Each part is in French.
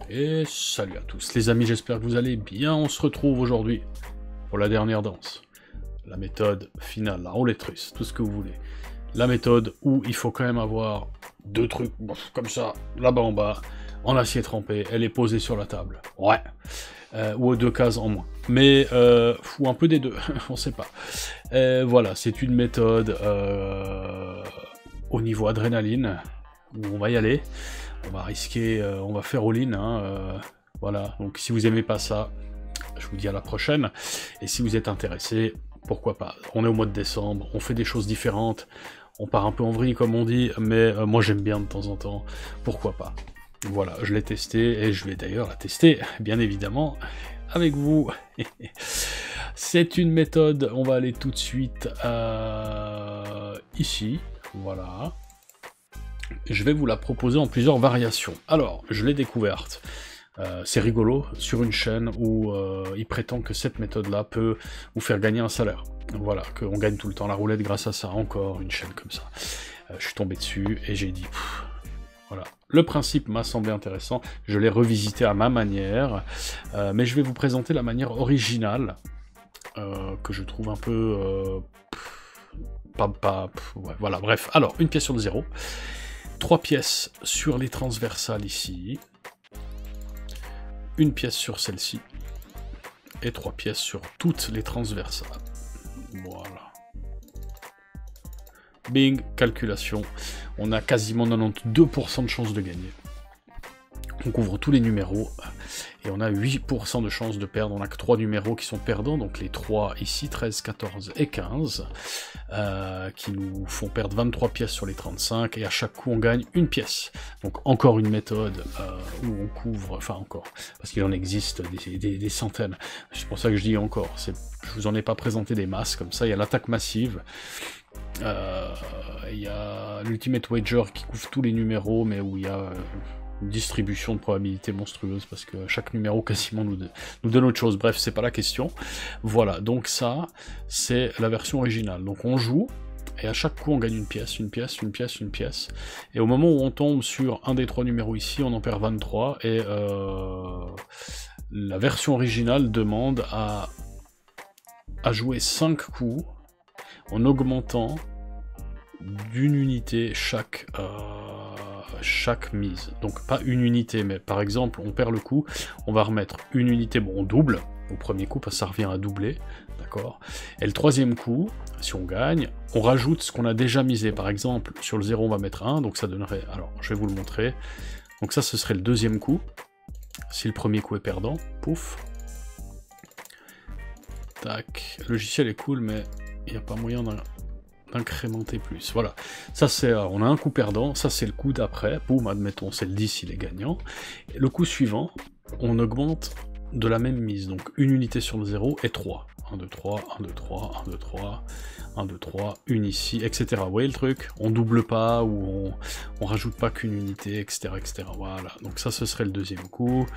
Et salut à tous les amis, j'espère que vous allez bien. On se retrouve aujourd'hui pour la dernière danse. La méthode finale, la roulette russe, tout ce que vous voulez. La méthode où il faut quand même avoir deux trucs comme ça, là-bas en bas, en acier trempé, elle est posée sur la table. Ouais. Ou deux cases en moins. Mais, ou un peu des deux, on sait pas. Voilà, c'est une méthode au niveau adrénaline, où on va y aller. On va risquer, on va faire all-in, hein, voilà. Donc si vous aimez pas ça, je vous dis à la prochaine. Et si vous êtes intéressé, pourquoi pas. On est au mois de décembre, on fait des choses différentes, on part un peu en vrille comme on dit, mais moi j'aime bien de temps en temps, pourquoi pas. Voilà, je l'ai testé, et je vais d'ailleurs la tester, bien évidemment, avec vous. C'est une méthode, on va aller tout de suite ici, voilà. Je vais vous la proposer en plusieurs variations. Alors, je l'ai découverte. C'est rigolo, sur une chaîne où il prétend que cette méthode-là peut vous faire gagner un salaire. Voilà, qu'on gagne tout le temps la roulette grâce à ça. Encore une chaîne comme ça. Je suis tombé dessus et j'ai dit... Pff, voilà. Le principe m'a semblé intéressant. Je l'ai revisité à ma manière. Mais je vais vous présenter la manière originale, que je trouve un peu... ouais, voilà, bref. Alors, une pièce sur le 0. 3 pièces sur les transversales ici, une pièce sur celle-ci, et 3 pièces sur toutes les transversales. Voilà. Bing, calculation. On a quasiment 92% de chances de gagner. On couvre tous les numéros, et on a 8% de chances de perdre. On n'a que 3 numéros qui sont perdants, donc les 3 ici, 13, 14 et 15, qui nous font perdre 23 pièces sur les 35, et à chaque coup on gagne une pièce. Donc encore une méthode où on couvre, enfin encore, parce qu'il en existe des centaines. C'est pour ça que je dis encore, je vous en ai pas présenté des masses comme ça. Il y a l'attaque massive, il y a l'Ultimate Wager qui couvre tous les numéros, mais où il y a... une distribution de probabilité monstrueuse, parce que chaque numéro quasiment nous donne autre chose. Bref, c'est pas la question. Voilà, donc ça, c'est la version originale. Donc on joue, et à chaque coup on gagne une pièce, une pièce, une pièce, une pièce. Et au moment où on tombe sur un des 3 numéros ici, on en perd 23, et la version originale demande à jouer 5 coups, en augmentant d'une unité chaque mise. Donc pas une unité, mais par exemple, on perd le coup, on va remettre une unité, bon, on double au premier coup, parce que ça revient à doubler, d'accord. Et le troisième coup, si on gagne, on rajoute ce qu'on a déjà misé. Par exemple, sur le 0, on va mettre 1, donc ça donnerait... Alors, je vais vous le montrer. Donc ça, ce serait le deuxième coup. Si le premier coup est perdant, pouf. Tac. Le logiciel est cool, mais il n'y a pas moyen d'incrémenter plus. Voilà. Ça, c'est... on a un coup perdant, ça, c'est le coup d'après. Boum, admettons, c'est le 10, il est gagnant. Et le coup suivant, on augmente de la même mise. Donc, une unité sur le 0 et 3. 1, 2, 3, 1, 2, 3, 1, 2, 3, 1, 2, 3, une ici, etc. Vous voyez le truc? On double pas, ou on rajoute pas qu'une unité, etc., etc. Voilà. Donc ça, ce serait le deuxième coup.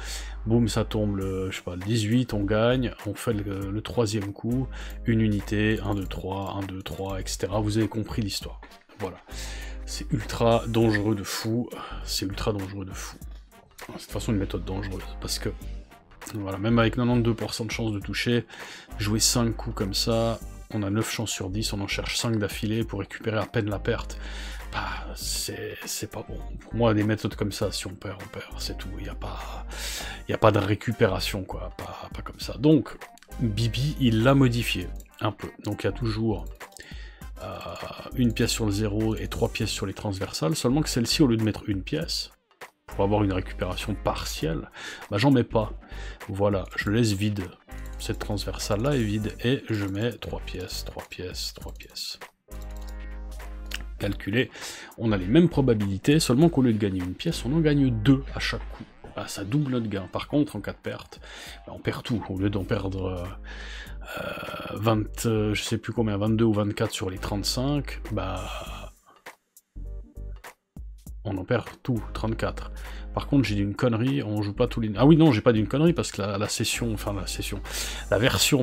Boum, ça tombe le, je sais pas, le 18, on gagne. On fait le troisième coup. Une unité, 1, 2, 3, 1, 2, 3, etc. Vous avez compris l'histoire. Voilà. C'est ultra dangereux de fou. C'est ultra dangereux de fou. C'est de toute façon une méthode dangereuse, parce que voilà, même avec 92% de chance de toucher, jouer 5 coups comme ça, on a 9 chances sur 10, on en cherche 5 d'affilée pour récupérer à peine la perte. Bah, c'est pas bon. Pour moi, des méthodes comme ça, si on perd, c'est tout. Il n'y a pas de récupération, quoi. Pas comme ça. Donc, Bibi, il l'a modifié, un peu. Donc, il y a toujours une pièce sur le 0 et 3 pièces sur les transversales, seulement que celle-ci, au lieu de mettre une pièce, pour avoir une récupération partielle, bah j'en mets pas. Voilà, je laisse vide. Cette transversale-là est vide, et je mets 3 pièces, 3 pièces, 3 pièces. Calculé, on a les mêmes probabilités, seulement qu'au lieu de gagner une pièce, on en gagne 2 à chaque coup. Bah, ça double notre gain. Par contre, en cas de perte, bah, on perd tout. Au lieu d'en perdre 20, je sais plus combien, 22 ou 24 sur les 35, bah... on en perd tout, 34. Par contre, j'ai dit une connerie, on joue pas tous les... Ah oui, non, j'ai pas dit une connerie, parce que la version,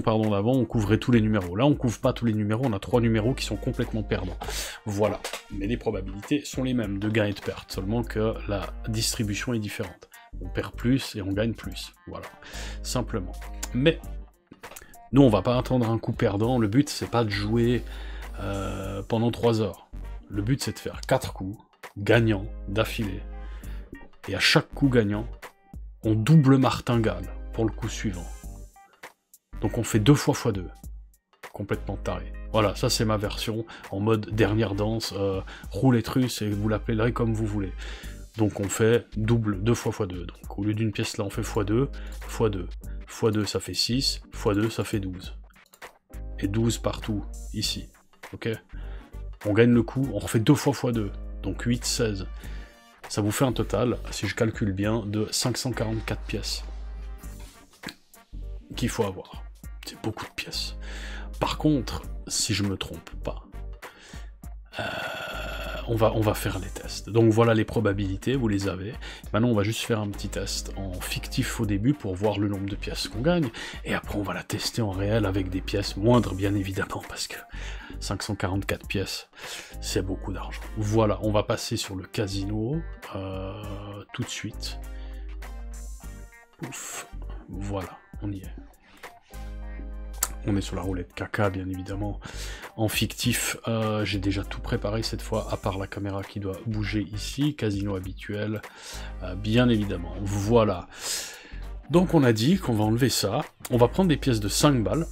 pardon, d'avant, on couvrait tous les numéros. Là, on couvre pas tous les numéros, on a 3 numéros qui sont complètement perdants. Voilà. Mais les probabilités sont les mêmes, de gain et de perte, seulement que la distribution est différente. On perd plus et on gagne plus. Voilà, simplement. Mais, nous, on va pas attendre un coup perdant. Le but, c'est pas de jouer pendant 3 heures. Le but, c'est de faire 4 coups gagnants d'affilée. Et à chaque coup gagnant, on double martingale pour le coup suivant. Donc on fait 2 fois x2. Complètement taré. Voilà, ça c'est ma version en mode dernière danse, roulette russe, et vous l'appellerez comme vous voulez. Donc on fait double, 2 fois x2. Donc au lieu d'une pièce là, on fait x2, x2. x2 ça fait 6, x2 ça fait 12. Et 12 partout, ici. Ok? On gagne le coup, on refait 2 fois x2. Donc 8, 16. Ça vous fait un total, si je calcule bien, de 544 pièces. Qu'il faut avoir. C'est beaucoup de pièces. Par contre, si je me trompe pas, on va faire les tests. Donc voilà les probabilités, vous les avez. Maintenant, on va juste faire un petit test en fictif au début pour voir le nombre de pièces qu'on gagne. Et après, on va la tester en réel avec des pièces moindres, bien évidemment, parce que 544 pièces, c'est beaucoup d'argent. Voilà, on va passer sur le casino tout de suite. Pouf, voilà, on y est. On est sur la roulette caca, bien évidemment. En fictif, j'ai déjà tout préparé cette fois, à part la caméra qui doit bouger ici. Casino habituel, bien évidemment. Voilà. Donc on a dit qu'on va enlever ça. On va prendre des pièces de 5 balles.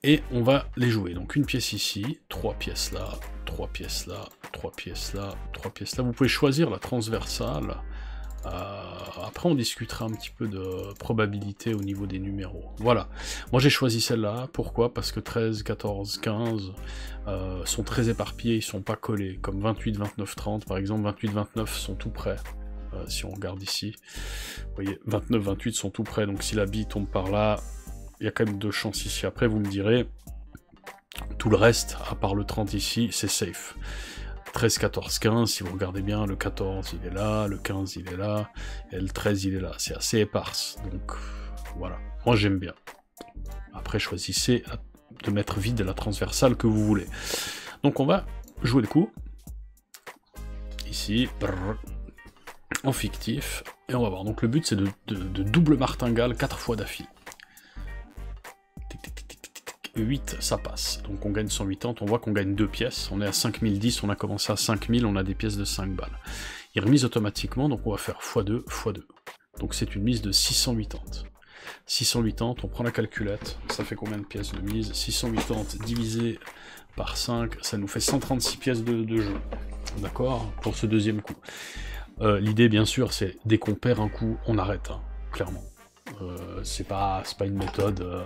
Et on va les jouer. Donc une pièce ici, 3 pièces là, 3 pièces là, 3 pièces là, 3 pièces là. Vous pouvez choisir la transversale. Après on discutera un petit peu de probabilité au niveau des numéros. Voilà, moi j'ai choisi celle-là, pourquoi? Parce que 13, 14, 15 sont très éparpillés, ils sont pas collés, comme 28, 29, 30 par exemple, 28, 29 sont tout près, si on regarde ici, vous voyez, 29, 28 sont tout près, donc si la bille tombe par là, il y a quand même 2 chances ici, après vous me direz, tout le reste, à part le 30 ici, c'est safe. 13, 14, 15, si vous regardez bien, le 14 il est là, le 15 il est là, et le 13 il est là, c'est assez éparse, donc voilà, moi j'aime bien. Après choisissez de mettre vide la transversale que vous voulez. Donc on va jouer le coup, ici, en fictif, et on va voir, donc le but c'est de double martingale 4 fois d'affilée. 8, ça passe. Donc on gagne 180, on voit qu'on gagne 2 pièces. On est à 5010, on a commencé à 5000, on a des pièces de 5 balles. Il remise automatiquement, donc on va faire x2, x2. Donc c'est une mise de 680. 680, on prend la calculette, ça fait combien de pièces de mise? 680 divisé par 5, ça nous fait 136 pièces de jeu. D'accord? Pour ce deuxième coup. L'idée, bien sûr, c'est dès qu'on perd un coup, on arrête, hein, clairement. C'est pas une méthode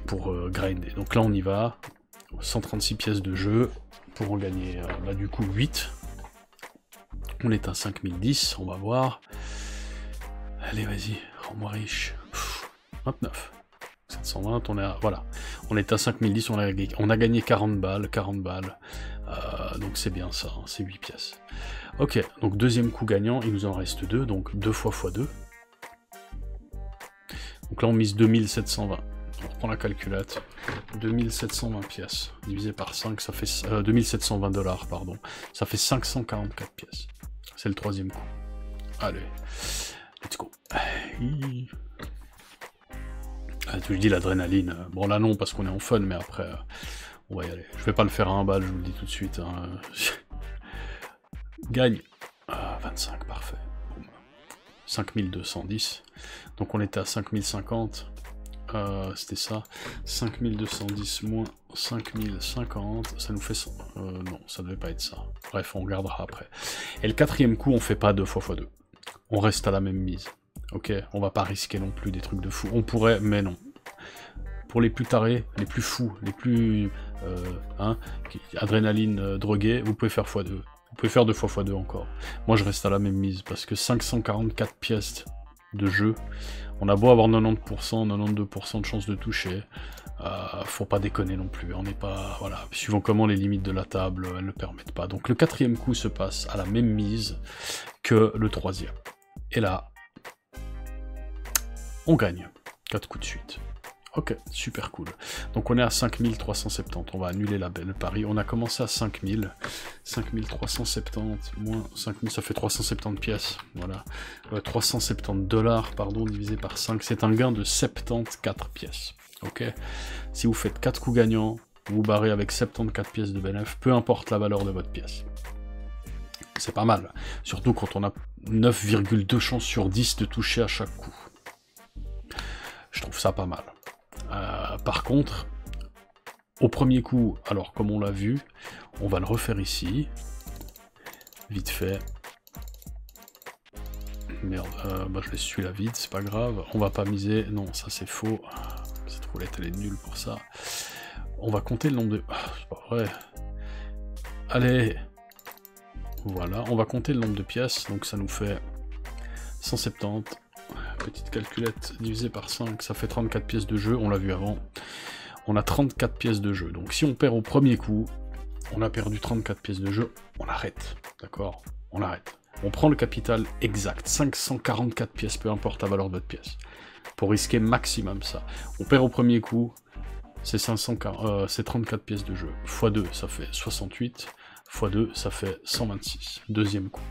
pour grinder. Donc là on y va, 136 pièces de jeu pour en gagner du coup 8. On est à 5010, on va voir. Allez vas-y, rends-moi riche. 29. 720, on est à, voilà. On est à 5010, on a gagné 40 balles. Donc c'est bien ça, hein, c'est 8 pièces. Ok, donc deuxième coup gagnant, il nous en reste 2, donc 2 fois x2. Donc là on mise 2720, on reprend la calculette, 2720 pièces, divisé par 5, ça fait 2720 $, pardon, ça fait 544 pièces. C'est le troisième coup. Allez, let's go. Je dis l'adrénaline, bon là non parce qu'on est en fun, mais après on va y aller. Je vais pas le faire à 1 balle, je vous le dis tout de suite. Hein. Gagne, 25, parfait. 5210, donc on était à 5050, c'était ça, 5210 moins 5050, ça nous fait 100, non, ça devait pas être ça, bref, on regardera après. Et le quatrième coup, on fait pas 2 fois x2, on reste à la même mise, ok, on va pas risquer non plus des trucs de fou, on pourrait, mais non. Pour les plus tarés, les plus fous, les plus, adrénaline droguée, vous pouvez faire x2. Vous pouvez faire 2 fois x2 encore. Moi je reste à la même mise, parce que 544 pièces de jeu, on a beau avoir 90%, 92% de chance de toucher, faut pas déconner non plus, on n'est pas, voilà, suivant comment les limites de la table, elles le permettent pas. Donc le quatrième coup se passe à la même mise que le troisième. Et là, on gagne, 4 coups de suite. Ok, super cool. Donc on est à 5370, on va annuler le pari. On a commencé à 5000, 5370 moins 5000, ça fait 370 pièces, voilà. 370 $, pardon, divisé par 5, c'est un gain de 74 pièces. Ok. Si vous faites 4 coups gagnants, vous vous barrez avec 74 pièces de bénéfice, peu importe la valeur de votre pièce. C'est pas mal, surtout quand on a 9,2 chances sur 10 de toucher à chaque coup. Je trouve ça pas mal. Par contre, au premier coup, alors comme on l'a vu, on va le refaire ici, vite fait. Merde, bah je laisse celui-là vide, c'est pas grave. On va pas miser, non, ça c'est faux. Cette roulette elle est nulle pour ça. On va compter le nombre de... c'est pas vrai. Allez. Voilà, on va compter le nombre de pièces, donc ça nous fait 170. Petite calculette divisée par 5, ça fait 34 pièces de jeu, on l'a vu avant. On a 34 pièces de jeu, donc si on perd au premier coup, on a perdu 34 pièces de jeu, on arrête, d'accord? On arrête. On prend le capital exact, 544 pièces, peu importe la valeur de votre pièce, pour risquer maximum ça. On perd au premier coup, c'est 34 pièces de jeu, x2 ça fait 68, x2 ça fait 126, deuxième coup.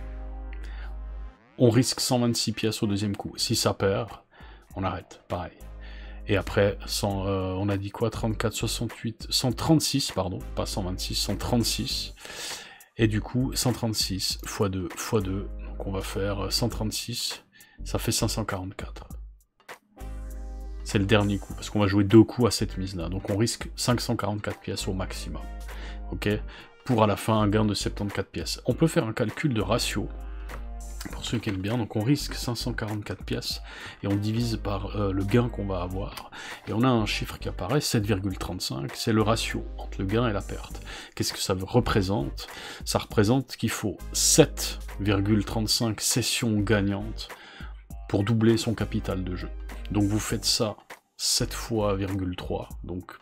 On risque 126 pièces au deuxième coup. Si ça perd, on arrête, pareil. Et après, on a dit quoi, 34, 68, 136, pardon, pas 126, 136. Et du coup, 136 x 2, x 2, donc on va faire 136, ça fait 544. C'est le dernier coup, parce qu'on va jouer 2 coups à cette mise-là. Donc on risque 544 pièces au maximum. Ok, pour à la fin un gain de 74 pièces. On peut faire un calcul de ratio, pour ceux qui aiment bien, donc on risque 544 pièces, et on divise par le gain qu'on va avoir, et on a un chiffre qui apparaît, 7,35, c'est le ratio entre le gain et la perte. Qu'est-ce que ça représente? Ça représente qu'il faut 7,35 sessions gagnantes pour doubler son capital de jeu. Donc vous faites ça 7 fois 0,3, donc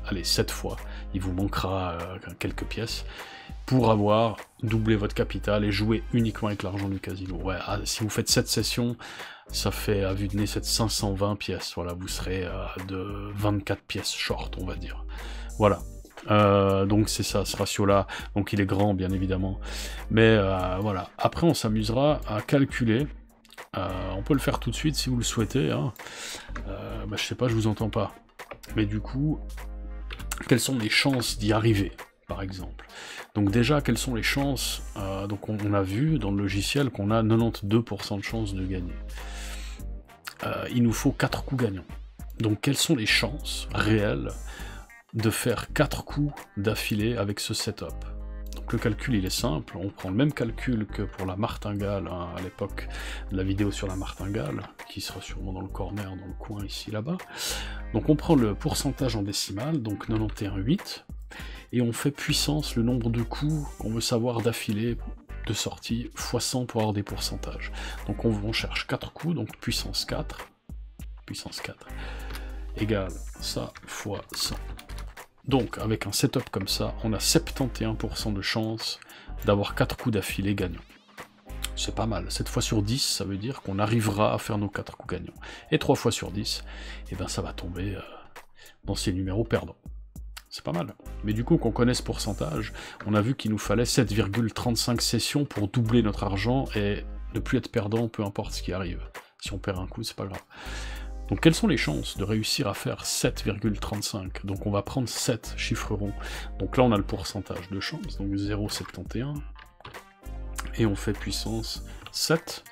allez, 7 fois, il vous manquera quelques pièces, pour avoir doublé votre capital et jouer uniquement avec l'argent du casino. Ouais, si vous faites 7 sessions, ça fait à vue de nez 520 pièces, voilà, vous serez de 24 pièces short, on va dire. Voilà. Donc c'est ça, ce ratio-là, donc il est grand, bien évidemment. Mais voilà, après on s'amusera à calculer, on peut le faire tout de suite si vous le souhaitez, hein. Bah, je sais pas, je vous entends pas. Mais du coup, quelles sont les chances d'y arriver, par exemple? Donc déjà, quelles sont les chances? Donc on a vu dans le logiciel qu'on a 92% de chances de gagner. Il nous faut 4 coups gagnants. Donc quelles sont les chances réelles de faire 4 coups d'affilée avec ce setup? Donc le calcul il est simple, on prend le même calcul que pour la martingale, hein, à l'époque de la vidéo sur la martingale, qui sera sûrement dans le corner, dans le coin ici, là-bas. Donc on prend le pourcentage en décimale, donc 91,8, et on fait puissance le nombre de coups qu'on veut savoir d'affilée de sortie, fois 100 pour avoir des pourcentages. Donc on cherche 4 coups, donc puissance 4, égale ça fois 100. Donc avec un setup comme ça, on a 71% de chance d'avoir 4 coups d'affilée gagnants. C'est pas mal, 7 fois sur 10, ça veut dire qu'on arrivera à faire nos 4 coups gagnants. Et 3 fois sur 10, et ben ça va tomber dans ces numéros perdants. C'est pas mal. Mais du coup, qu'on connaisse pourcentage, on a vu qu'il nous fallait 7,35 sessions pour doubler notre argent et ne plus être perdant, peu importe ce qui arrive. Si on perd un coup, c'est pas grave. Donc quelles sont les chances de réussir à faire 7,35? Donc on va prendre 7 chiffres ronds. Donc là on a le pourcentage de chance, donc 0,71. Et on fait puissance 7.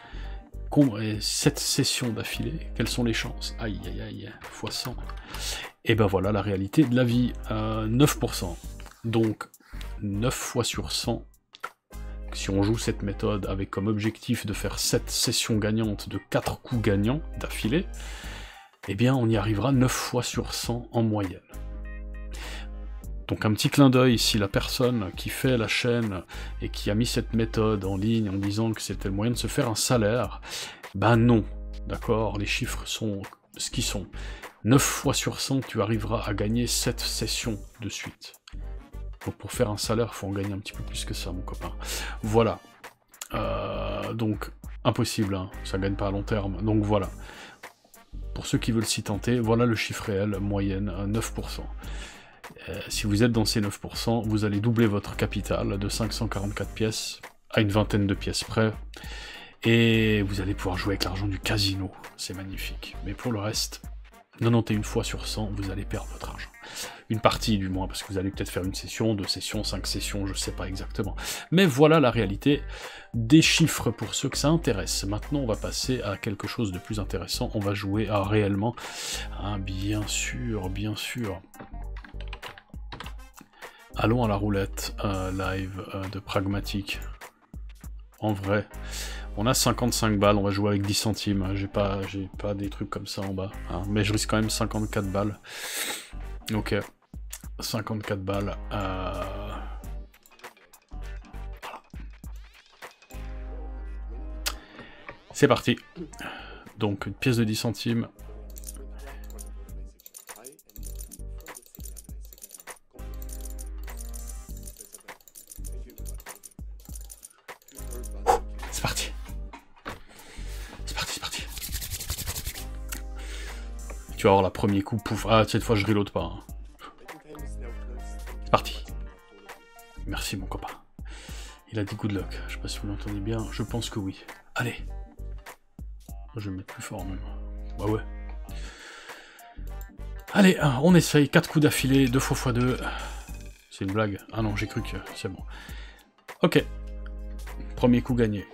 7 sessions d'affilée, quelles sont les chances? Aïe aïe aïe, fois 100. Et ben voilà la réalité de la vie, 9%. Donc 9 fois sur 100, si on joue cette méthode avec comme objectif de faire 7 sessions gagnantes de 4 coups gagnants d'affilée, eh bien on y arrivera 9 fois sur 100 en moyenne. Donc un petit clin d'œil, si la personne qui fait la chaîne et qui a mis cette méthode en ligne en disant que c'était le moyen de se faire un salaire, ben non, d'accord, les chiffres sont ce qu'ils sont. 9 fois sur 100, tu arriveras à gagner 7 sessions de suite. Donc pour faire un salaire, il faut en gagner un petit peu plus que ça, mon copain. Voilà. Donc, impossible, hein, ça gagne pas à long terme. Donc voilà. pour ceux qui veulent s'y tenter, voilà le chiffre réel, moyenne, 9%. Si vous êtes dans ces 9%, vous allez doubler votre capital de 544 pièces à une vingtaine de pièces près, et vous allez pouvoir jouer avec l'argent du casino, c'est magnifique. Mais pour le reste, 91 fois sur 100, vous allez perdre votre argent. Une partie du moins, parce que vous allez peut-être faire une session, 2 sessions, 5 sessions, je sais pas exactement. Mais voilà la réalité des chiffres pour ceux que ça intéresse. Maintenant, on va passer à quelque chose de plus intéressant, on va jouer à réellement, hein, bien sûr. Allons à la roulette live de Pragmatique. En vrai, on a 55 balles, on va jouer avec 10 centimes, j'ai pas des trucs comme ça en bas, hein, mais je risque quand même 54 balles. Ok, 54 balles. Voilà. C'est parti. Donc une pièce de 10 centimes. C'est parti. Tu vas avoir la premier coup, pouf. Ah, cette fois je reload pas. Hein. C'est parti. Merci mon copain. Il a dit good luck. Je sais pas si vous l'entendez bien. Je pense que oui. Allez. Je vais me mettre plus fort même. Bah ouais. Allez, on essaye. 4 coups d'affilée, 2 fois x2. C'est une blague. Ah non, j'ai cru que c'est bon. Ok. Premier coup gagné.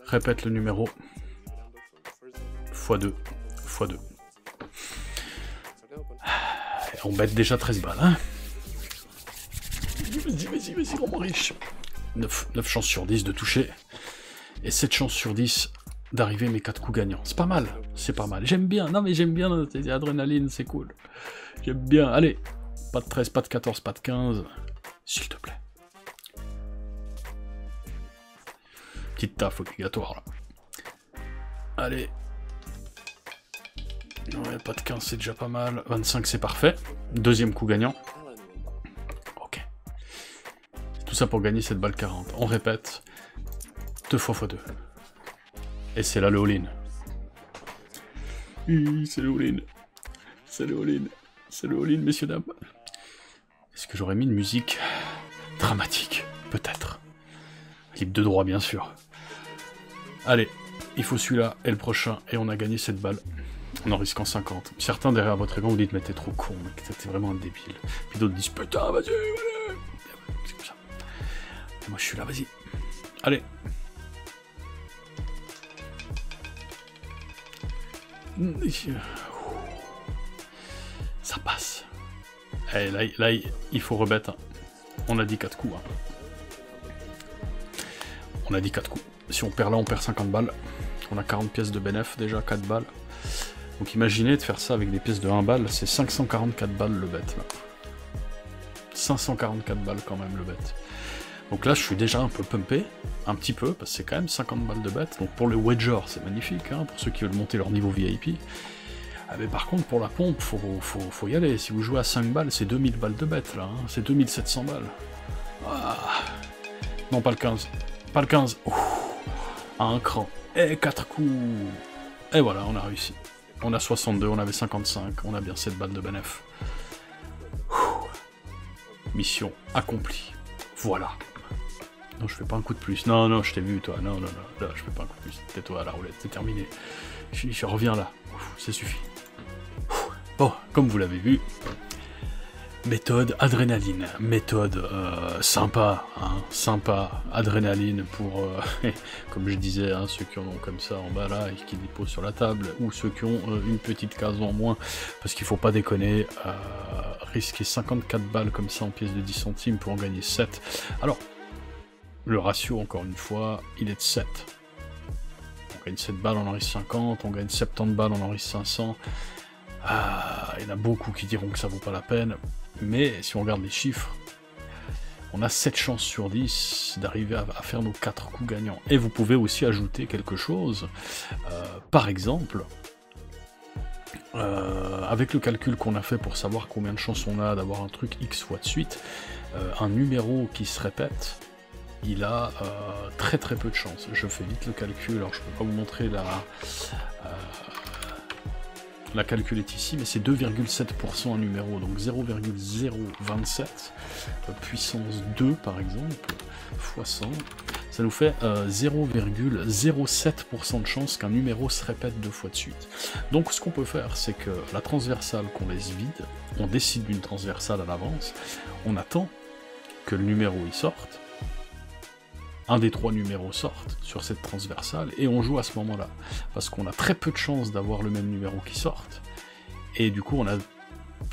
Répète le numéro. x2. x2. On bête déjà 13 balles, hein. Vas-y, rends-moi riche. 9 chances sur 10 de toucher. Et 7 chances sur 10 d'arriver mes 4 coups gagnants. C'est pas mal, J'aime bien, non mais j'aime bien l'adrénaline, c'est cool. J'aime bien, allez. Pas de 13, pas de 14, pas de 15. S'il te plaît. Petite taf obligatoire, là. Allez. Ouais, pas de 15, c'est déjà pas mal. 25, c'est parfait. Deuxième coup gagnant. Ok. Tout ça pour gagner cette balle 40. On répète. 2 fois x2. Et c'est là le all-in. Oui, c'est le all-in. C'est le all-in. C'est le all-in, messieurs, dames. Est-ce que j'aurais mis une musique dramatique? Peut-être. Libre de droit, bien sûr. Allez, il faut celui-là et le prochain, et on a gagné cette balle. En en risquant 50. Certains derrière votre écran vous dites mais t'es trop con, mec, t'es vraiment un débile. Puis d'autres disent putain, vas-y, voilà. C'est comme ça. Et moi je suis là, vas-y. Allez. Ça passe. Et là, il faut remettre. Hein. On a dit 4 coups. Hein. On a dit 4 coups. Si on perd là, on perd 50 balles. On a 40 pièces de bénéf déjà, 4 balles. Donc imaginez de faire ça avec des pièces de 1 balle, c'est 544 balles le bet là. 544 balles quand même le bet. Donc là je suis déjà un peu pumpé, un petit peu, parce que c'est quand même 50 balles de bet. Donc pour les wedgers c'est magnifique, hein, pour ceux qui veulent monter leur niveau VIP. Ah, mais par contre pour la pompe, faut y aller. Si vous jouez à 5 balles, c'est 2000 balles de bet là, hein. C'est 2700 balles. Ah. Non pas le 15. Pas le 15. Ouh. À un cran. Et 4 coups. Et voilà, on a réussi. On a 62, on avait 55, on a bien 7 balles de bénéf. Mission accomplie. Voilà. Non, je fais pas un coup de plus. Non, je t'ai vu, toi. Non, là, je fais pas un coup de plus. Tais-toi à la roulette, c'est terminé. Je reviens là. Ça suffit. Bon, comme vous l'avez vu, méthode adrénaline. Méthode sympa, hein, sympa, adrénaline pour, comme je disais, hein, ceux qui en ont comme ça en bas là et qui les posent sur la table, ou ceux qui ont une petite case en moins, parce qu'il faut pas déconner, risquer 54 balles comme ça en pièces de 10 centimes pour en gagner 7. Alors, le ratio, encore une fois, il est de 7. On gagne 7 balles, on en risque 50, on gagne 70 balles, on en risque 500. Il y en a beaucoup qui diront que ça vaut pas la peine. Mais si on regarde les chiffres, on a 7 chances sur 10 d'arriver à faire nos 4 coups gagnants. Et vous pouvez aussi ajouter quelque chose, par exemple, avec le calcul qu'on a fait pour savoir combien de chances on a d'avoir un truc X fois de suite, un numéro qui se répète, il a très peu de chances. Je fais vite le calcul, alors je peux pas vous montrer la calcul est ici, mais c'est 2,7% en numéro, donc 0,027 puissance 2 par exemple, fois 100, ça nous fait 0,07% de chance qu'un numéro se répète 2 fois de suite. Donc ce qu'on peut faire, c'est que la transversale qu'on laisse vide, on décide d'une transversale à l'avance, on attend que le numéro y sorte, un des 3 numéros sortent sur cette transversale, et on joue à ce moment-là. Parce qu'on a très peu de chances d'avoir le même numéro qui sorte, et du coup on a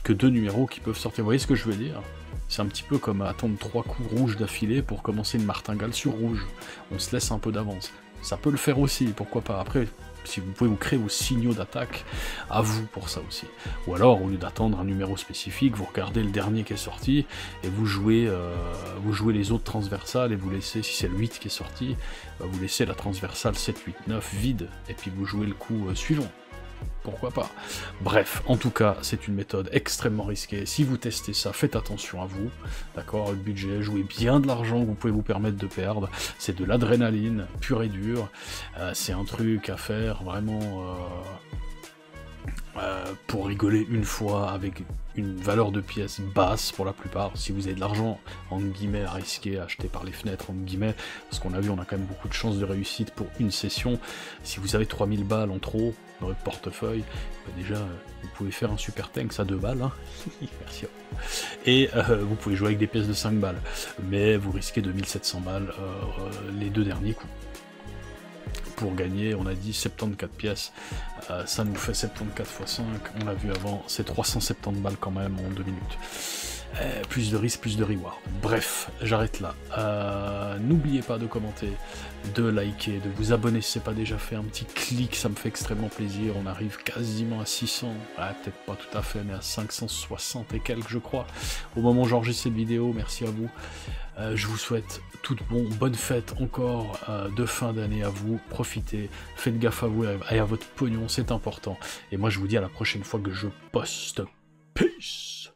que 2 numéros qui peuvent sortir. Vous voyez ce que je veux dire? C'est un petit peu comme attendre 3 coups rouges d'affilée pour commencer une martingale sur rouge. On se laisse un peu d'avance. Ça peut le faire aussi, pourquoi pas. Après, si vous pouvez vous créer vos signaux d'attaque, à vous pour ça aussi. Ou alors, au lieu d'attendre un numéro spécifique, vous regardez le dernier qui est sorti, et vous jouez les autres transversales, et vous laissez, si c'est le 8 qui est sorti, vous laissez la transversale 7, 8, 9 vide, et puis vous jouez le coup suivant. Pourquoi pas? Bref, en tout cas, c'est une méthode extrêmement risquée. Si vous testez ça, faites attention à vous, d'accord? Le budget, jouez bien de l'argent que vous pouvez vous permettre de perdre. C'est de l'adrénaline, pure et dure. C'est un truc à faire vraiment pour rigoler une fois, avec une valeur de pièce basse pour la plupart. Si vous avez de l'argent, entre guillemets, à risquer, à acheter par les fenêtres, entre guillemets, parce qu'on a vu, on a quand même beaucoup de chances de réussite pour une session. Si vous avez 3000 balles en trop dans votre portefeuille, déjà, vous pouvez faire un super tank à 2 balles, hein. Merci. Et vous pouvez jouer avec des pièces de 5 balles, mais vous risquez 2700 balles les 2 derniers coups. Pour gagner, on a dit 74 pièces, ça nous fait 74 x 5, on l'a vu avant, c'est 370 balles quand même en 2 minutes. Plus de risque, plus de reward. Bref, j'arrête là. N'oubliez pas de commenter, de liker, de vous abonner si ce n'est pas déjà fait, un petit clic, ça me fait extrêmement plaisir. On arrive quasiment à 600, peut-être pas tout à fait, mais à 560 et quelques je crois, au moment où j'enregistre cette vidéo. Merci à vous. Je vous souhaite toute bonne fête encore de fin d'année à vous, profitez, faites gaffe à vous et à votre pognon, c'est important. Et moi je vous dis à la prochaine fois que je poste. Peace.